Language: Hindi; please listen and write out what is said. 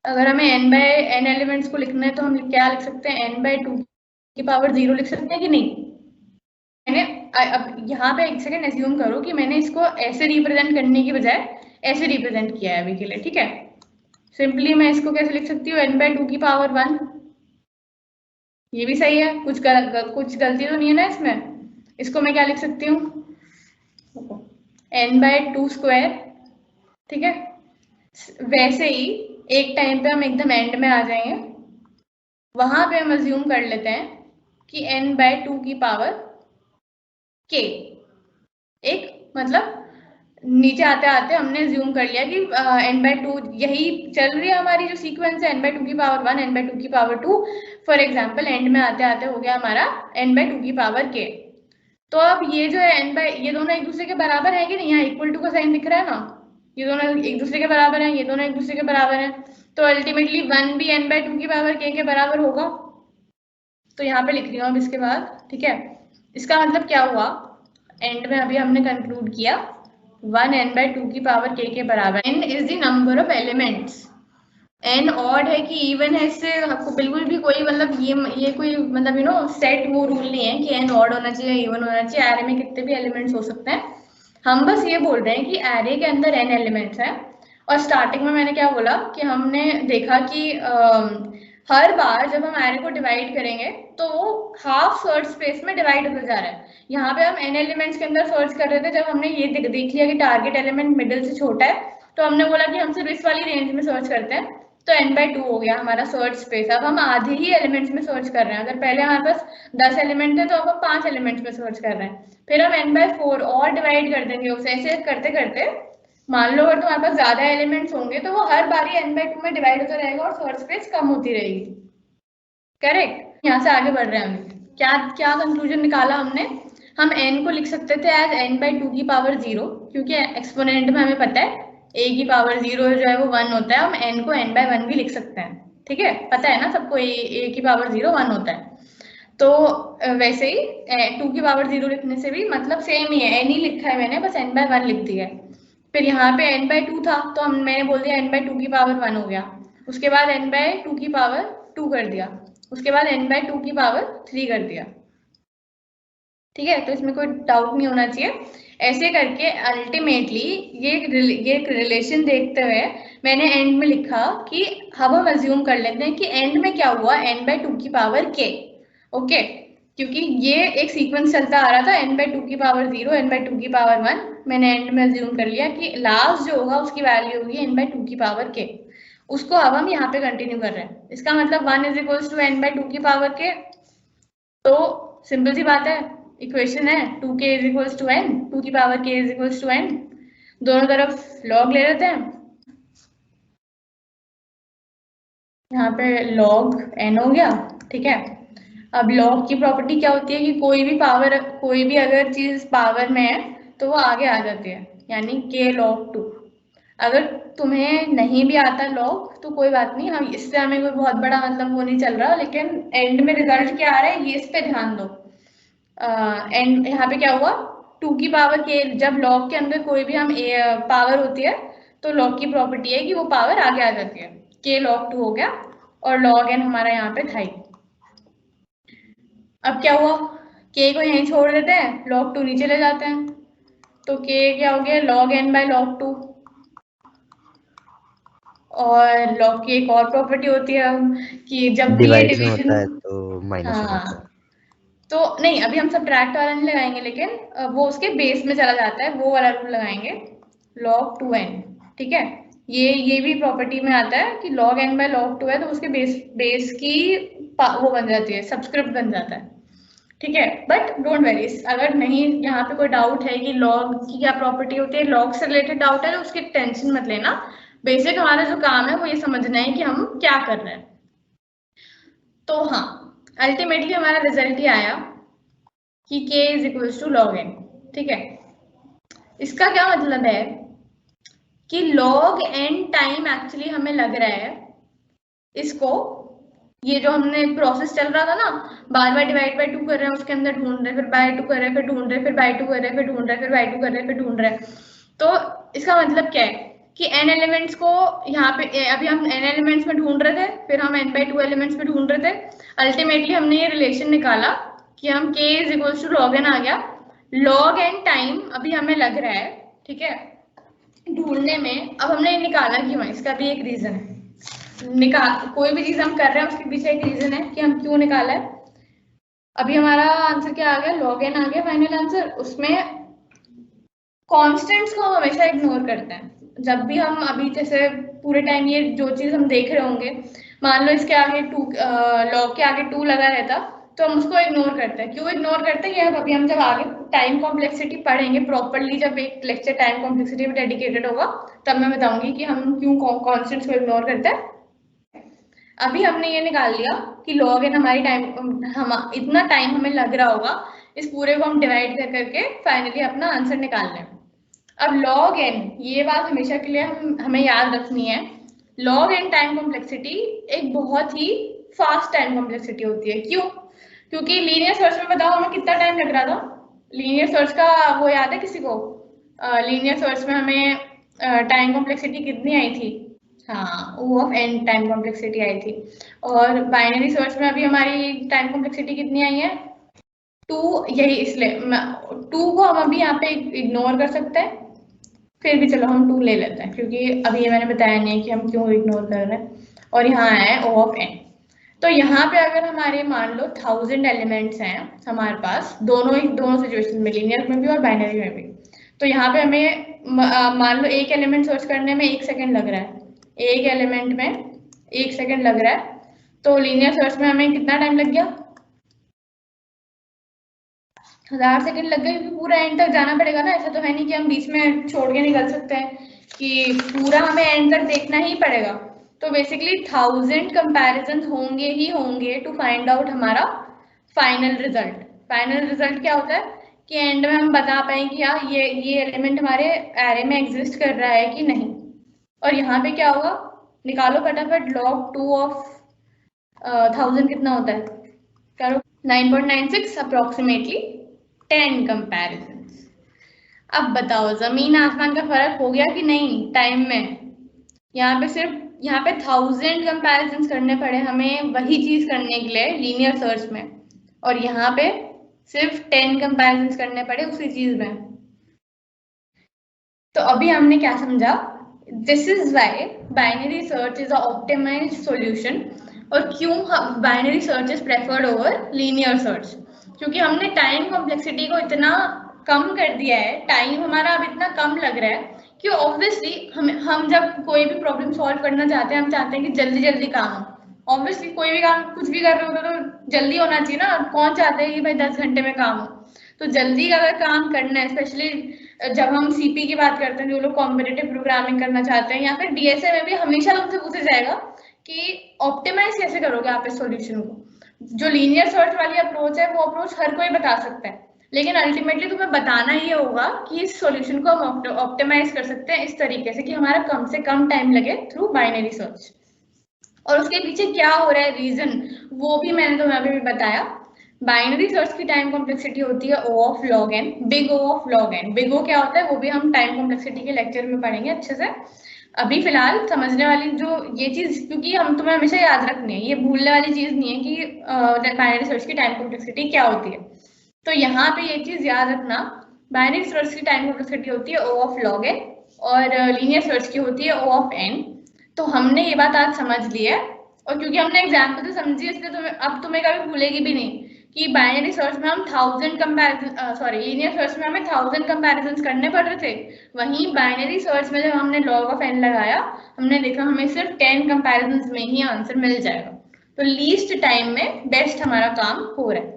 अगर हमें n बाय n एलिमेंट्स को लिखना है तो हम क्या लिख सकते हैं, n बाय 2 की पावर 0 लिख सकते हैं कि नहीं। मैंने अब यहाँ पे एक सेकेंड एज्यूम करो कि मैंने इसको ऐसे रिप्रेजेंट करने की बजाय ऐसे रिप्रेजेंट किया है अभी के लिए, ठीक है। सिंपली मैं इसको कैसे लिख सकती हूँ, n बाय 2 की पावर 1। ये भी सही है, कुछ गलती तो नहीं है ना इसमें। इसको मैं क्या लिख सकती हूँ, n बाय 2 स्क्वायर, ठीक है। वैसे ही एक टाइम पे हम एकदम एंड में आ जाएंगे, वहां पे हम अज्यूम कर लेते हैं कि n बाय 2 की पावर k, एक मतलब नीचे आते आते हमने ज्यूम कर लिया कि n बाय 2 यही चल रही है हमारी जो सीक्वेंस है, n बाय 2 की पावर 1, n बाय 2 की पावर 2। फॉर एग्जाम्पल एंड में आते आते हो गया हमारा n बाय 2 की पावर k। तो अब ये जो है n बाय, ये दोनों एक दूसरे के बराबर है कि नहीं, यहाँ इक्वल टू का साइन दिख रहा है ना, ये दोनों एक दूसरे के बराबर है, ये दोनों एक दूसरे के बराबर है। तो अल्टीमेटली 1 भी n बाय 2 की पावर k के बराबर होगा। तो यहाँ पे लिख रही हूँ अब इसके बाद, ठीक है। इसका मतलब क्या हुआ, एंड में अभी हमने कंक्लूड किया 1 n बाय 2 की पावर k के बराबर। n is the number of elements. n odd है कि इवन है, इससे आपको बिल्कुल भी कोई मतलब ये कोई मतलब सेट वो रूल नहीं है कि n ऑड होना चाहिए इवन होना चाहिए। एरे में कितने भी एलिमेंट्स हो सकते हैं। हम बस ये बोल रहे हैं कि एरे के अंदर n एलिमेंट्स हैं। और स्टार्टिंग में मैंने क्या बोला कि हमने देखा कि हर बार जब हम एरे को डिवाइड करेंगे तो वो हाफ सर्च स्पेस में डिवाइड होता जा रहा है। यहाँ पे हम n एलिमेंट्स के अंदर सर्च कर रहे थे, जब हमने ये देख लिया कि टारगेट एलिमेंट मिडिल से छोटा है तो हमने बोला कि हम सिर्फ इस वाली रेंज में सर्च करते हैं। तो n बाय 2 हो गया हमारा सर्च स्पेस। अब हम आधे ही एलिमेंट्स में सर्च कर रहे हैं। अगर पहले हमारे पास 10 एलिमेंट थे तो अब हम 5 एलिमेंट्स में सर्च कर रहे हैं। फिर हम n बाय 4 और डिवाइड कर देंगे उसे, ऐसे करते करते मान लो अगर तुम्हारे पास ज्यादा एलिमेंट्स होंगे तो वो हर बारी n बाय 2 में डिवाइड होता रहेगा और सर्च स्पेस कम होती रहेगी। करेक्ट। यहाँ से आगे बढ़ रहे हैं हम, क्या क्या कंक्लूजन निकाला हमने, हम n को लिख सकते थे एज n बाय 2 की पावर 0, क्योंकि एक्सपोनेंट में हमें पता है a की पावर 0 जो है वो 1 होता है। हम n को n बाय 1 भी लिख सकते हैं, ठीक है, पता है ना सबको a की पावर 0 1 होता है। तो वैसे ही 2 की पावर 0 लिखने से भी मतलब सेम ही है, n ही लिखा है मैंने, बस n बाय 1 लिख दिया है। फिर यहाँ पे n बाय 2 था तो मैंने बोल दिया n बाय 2 की पावर 1 हो गया। उसके बाद n बाय 2 की पावर 2 कर दिया। उसके बाद n बाय 2 की पावर 3 कर दिया, ठीक है। तो इसमें कोई डाउट नहीं होना चाहिए। ऐसे करके अल्टीमेटली ये एक रिलेशन देखते हुए मैंने एंड में लिखा कि अब हम अज्यूम कर लेते हैं कि एंड में क्या हुआ, n बाय 2 की पावर k। ओके, क्योंकि ये एक सीक्वेंस चलता आ रहा था n बाय 2 की पावर 0, n बाय 2 की पावर 1। मैंने एंड में अज्यूम कर लिया कि लास्ट जो होगा उसकी वैल्यू होगी n बाय 2 की पावर k। उसको अब हम यहाँ पे कंटिन्यू कर रहे हैं। इसका मतलब 1 is equals to n by 2 की पावर k। तो सिंपल सी बात है, इक्वेशन है 2k is equals to n, 2 की power k is equals to n। दोनों तरफ लॉग ले लेते हैं, यहाँ पे log n हो गया, ठीक है। अब log की प्रॉपर्टी क्या होती है कि कोई भी अगर चीज पावर में है तो वो आगे आ जाती है, यानी k log 2। अगर तुम्हें नहीं भी आता log तो कोई बात नहीं, हम इससे हमें कोई बहुत बड़ा मतलब वो नहीं चल रहा, लेकिन एंड में रिजल्ट क्या आ रहा है ये इस पे ध्यान दो। एंड यहाँ पे क्या हुआ, 2 की पावर k, जब log के अंदर कोई भी हम पावर होती है तो log की प्रॉपर्टी है कि वो पावर आगे आ जाती है। k log 2 हो गया और log n हमारा यहाँ पे था ही। अब क्या हुआ, k को यहीं छोड़ देते हैं, log 2 नीचे ले जाते हैं, तो k क्या हो गया log n बाय log 2। और log की एक और प्रॉपर्टी होती है कि जब भी ये डिवाइड में डिवीजन, होता है तो माइनस में होता है। हाँ, तो नहीं अभी हम सब्ट्रैक्ट वाला नहीं लगाएंगे, लेकिन वो उसके बेस में चला जाता है, वो वाला रूल लगाएंगे log 2n, ठीक है। ये भी प्रॉपर्टी में आता है कि log n बाय log 2 है तो उसके बेस की वो बन जाती है, सब्सक्रिप्ट बन जाता है, ठीक है। बट डोंट वेरी, अगर नहीं यहाँ पे कोई डाउट है कि log की क्या प्रॉपर्टी होती है, log से रिलेटेड डाउट है तो उसकी टेंशन मत लेना। बेसिक हमारा जो काम है वो ये समझना है कि हम क्या कर रहे हैं। तो हाँ, अल्टीमेटली हमारा रिजल्ट ही आया कि k is equals to log n, ठीक है। इसका क्या मतलब है कि log n टाइम एक्चुअली हमें लग रहा है इसको, ये जो हमने प्रोसेस चल रहा था ना, बार बार डिवाइड बाय 2 कर रहे हैं, उसके अंदर ढूंढ रहे, फिर बाय 2 कर रहे, फिर ढूंढ रहे, फिर बाय 2 कर रहे, फिर ढूंढ रहे, फिर बाय 2 कर रहे, फिर ढूंढ रहे। तो इसका मतलब क्या है कि n एलिमेंट्स को यहाँ पे अभी हम n एलिमेंट्स में ढूंढ रहे थे, फिर हम n/2 एलिमेंट्स में ढूंढ रहे थे। अल्टीमेटली हमने ये रिलेशन निकाला कि हम k is equals to log n आ गया। log n टाइम अभी हमें लग रहा है, ठीक है, ढूंढने में। अब हमने ये निकाला क्यों है, इसका भी एक रीजन है। कोई भी चीज हम कर रहे हैं उसके पीछे एक रीजन है कि हम क्यों निकाला है। अभी हमारा आंसर क्या आ गया, log n आ गया फाइनल आंसर। उसमें कॉन्स्टेंट्स को हम हमेशा इग्नोर करते हैं जब भी हम, अभी जैसे पूरे टाइम ये जो चीज हम देख रहे होंगे, मान लो इसके आगे 2 log के आगे 2 लगा रहता तो हम उसको इग्नोर करते हैं। क्यों इग्नोर करते हैं, अभी हम जब आगे टाइम कॉम्प्लेक्सिटी पढ़ेंगे प्रॉपरली, जब एक लेक्चर टाइम कॉम्प्लेक्सिटी पे डेडिकेटेड होगा तब मैं बताऊंगी कि हम क्यों कॉन्स्टेंट्स को इग्नोर करते हैं। अभी हमने ये निकाल लिया कि log n हमारी टाइम, हम इतना टाइम हमें लग रहा होगा, इस पूरे को हम डिवाइड कर करके फाइनली अपना आंसर निकाल लें। अब log n, ये बात हमेशा के लिए हमें याद रखनी है, log n टाइम कॉम्प्लेक्सिटी एक बहुत ही फास्ट टाइम कॉम्प्लेक्सिटी होती है। क्यों? क्योंकि लीनियर सर्च में बताओ हमें कितना टाइम लग रहा था, लीनियर सर्च का वो याद है किसी को? लीनियर सर्च में हमें टाइम कॉम्प्लेक्सिटी कितनी आई थी? हाँ, O of n time complexity आई थी। और बाइनरी सर्च में अभी हमारी टाइम कॉम्प्लेक्सिटी कितनी आई है? 2। यही इसलिए 2 को हम अभी यहाँ पे इग्नोर कर सकते हैं, फिर भी चलो हम 2 ले लेते हैं क्योंकि अभी ये मैंने बताया नहीं है कि हम क्यों इग्नोर कर रहे हैं। और यहाँ है O ऑफ n। तो यहाँ पे अगर हमारे मान लो 1000 एलिमेंट्स हैं हमारे पास, दोनों सिचुएशन में, लीनियर में भी और बाइनरी में भी, तो यहाँ पे हमें मान लो एक एलिमेंट सर्च करने में 1 सेकेंड लग रहा है, एक एलिमेंट में 1 सेकेंड लग रहा है, तो लीनियर सर्च में हमें कितना टाइम लग गया? 1000 सेकेंड लग गए, क्योंकि पूरा एंड तक जाना पड़ेगा ना। ऐसा तो है नहीं कि हम बीच में छोड़ के निकल सकते हैं, कि पूरा हमें एंड तक देखना ही पड़ेगा। तो बेसिकली 1000 कंपैरिजन होंगे ही होंगे टू फाइंड आउट हमारा फाइनल रिजल्ट। फाइनल रिजल्ट क्या होता है कि एंड में हम बता पाए कि हाँ ये एलिमेंट हमारे एरे में एग्जिस्ट कर रहा है कि नहीं। और यहाँ पे क्या होगा, निकालो फटाफट, log 2 ऑफ 1000 कितना होता है, करो 9.96 अप्रोक्सीमेटली 10 कंपैरिजंस। अब बताओ जमीन आसमान का फर्क हो गया कि नहीं टाइम में? यहाँ पे 1000 कंपैरिजंस करने पड़े हमें वही चीज करने के लिए लीनियर सर्च में, और यहाँ पे सिर्फ 10 कंपैरिजंस करने पड़े उसी चीज में। तो अभी हमने क्या समझा, this is why binary search is a optimized solution. और क्यों binary search is preferred over linear search, क्योंकि हमने टाइम कॉम्प्लेक्सिटी को इतना कम कर दिया है, टाइम हमारा अब इतना कम लग रहा है कि ऑब्वियसली हम जब कोई भी प्रॉब्लम सॉल्व करना चाहते हैं, हम चाहते हैं कि जल्दी जल्दी काम हो। ऑब्वियसली कोई भी काम कुछ भी कर रहे होते तो जल्दी होना चाहिए ना, कौन चाहते हैं कि भाई 10 घंटे में काम हो। तो जल्दी अगर काम करना है, स्पेशली जब हम सीपी की बात करते हैं, जो लोग कॉम्पिटिटिव प्रोग्रामिंग करना चाहते हैं, या फिर डीएसए में भी हमेशा तुमसे पूछा जाएगा कि ऑप्टिमाइज कैसे करोगे आप इस सॉल्यूशन को। जो लीनियर सर्च वाली अप्रोच है वो अप्रोच हर कोई बता सकता है, लेकिन अल्टीमेटली तुम्हें बताना ये होगा कि इस सॉल्यूशन को हम ऑप्टिमाइज कर सकते हैं इस तरीके से कि हमारा कम से कम टाइम लगे थ्रू बाइनरी सर्च। और उसके पीछे क्या हो रहा है रीजन, वो भी मैंने तुम्हें अभी बताया। बाइनरी सर्च की टाइम कॉम्प्लेक्सिटी होती है O of log n, big O of log n। Big O क्या होता है वो भी हम टाइम कॉम्प्लेक्सिटी के लेक्चर में पढ़ेंगे अच्छे से। अभी फिलहाल समझने वाली जो ये चीज, क्योंकि हम तुम्हें हमेशा याद रखनी है, ये भूलने वाली चीज नहीं है कि बाइनरी सर्च की टाइम कॉम्प्लेक्सिटी क्या होती है। तो यहाँ पे ये चीज याद रखना, बाइनरी सर्च की टाइम कॉम्प्लेक्सिटी होती है O ऑफ log n और लीनियर सर्च की होती है O ऑफ n। तो हमने ये बात आज समझ ली है, और क्योंकि हमने एग्जाम्पल से समझी, इसलिए तुम्हें कभी भूलेगी भी नहीं कि बाइनरी सर्च में हम 1000 कंपैरिजन, सॉरी लीनियर सर्च में हमें 1000 कंपैरिजंस करने पड़ रहे थे, वहीं बाइनरी सर्च में जब हमने log ऑफ n लगाया, हमने देखा हमें सिर्फ 10 कंपैरिजंस में ही आंसर मिल जाएगा। तो लीस्ट टाइम में बेस्ट हमारा काम हो रहा है।